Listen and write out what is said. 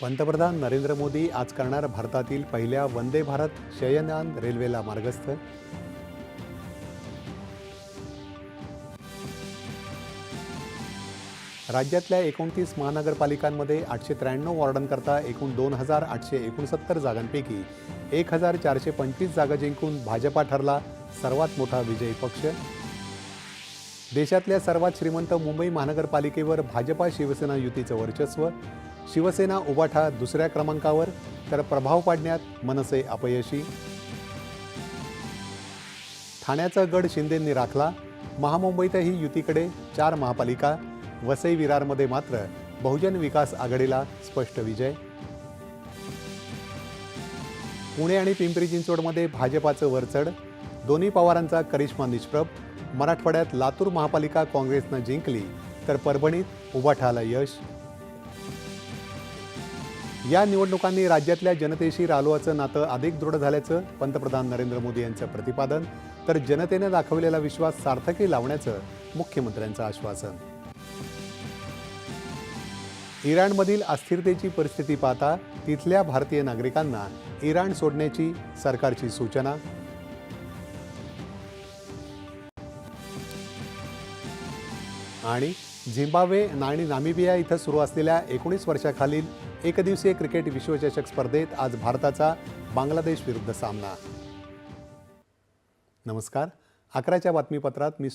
पंतप्रधान नरेंद्र मोदी आज करणार भारतातील पहिल्या वंदे भारत शयनयान रेल्वेला मार्गस्थ. राज्यातल्या 29 महानगरपालिकांमध्ये 893 वॉर्डांकरता एकूण 2869 जागांपैकी 1425 जागा जिंकून भाजपा ठरला सर्वात मोठा विजयी पक्ष. देशातल्या सर्वात श्रीमंत मुंबई महानगरपालिकेवर भाजपा शिवसेना युतीचं वर्चस्व. शिवसेना उबाठा दुसऱ्या क्रमांकावर तर प्रभाव पाडण्यात मनसे अपयशी. ठाण्याचा गड शिंदेंनी राखला. महामुंबईतही युतीकडे 4 महापालिका. वसई विरारमध्ये मात्र बहुजन विकास आघाडीला स्पष्ट विजय. पुणे आणि पिंपरी चिंचवडमध्ये भाजपाचं वरचढ. दोन्ही पवारांचा करिश्मा निष्प्रभ. मराठवाड्यात लातूर महापालिका काँग्रेसनं जिंकली तर परभणीत उबाठाला यश. या निवडणुकांनी राज्यातल्या जनतेशी रालोआचं नातं अधिक दृढ झाल्याचं पंतप्रधान नरेंद्र मोदी यांचं प्रतिपादन. तर जनतेने दाखवलेला विश्वास सार्थकी लावण्याचं मुख्यमंत्र्यांचं आश्वासन. इराणमधील अस्थिरतेची परिस्थिती पाहता तिथल्या भारतीय नागरिकांना इराण सोडण्याची सरकारची सूचना. आणि झिम्बाब्वे आणि नामिबिया इथं सुरू असलेल्या 19 वर्षाखालील एकदिवसीय क्रिकेट विश्वचषक स्पर्धेत आज भारताचा बांगलादेश विरुद्ध सामना. नमस्कार. 11च्या बातमीपत्रात मी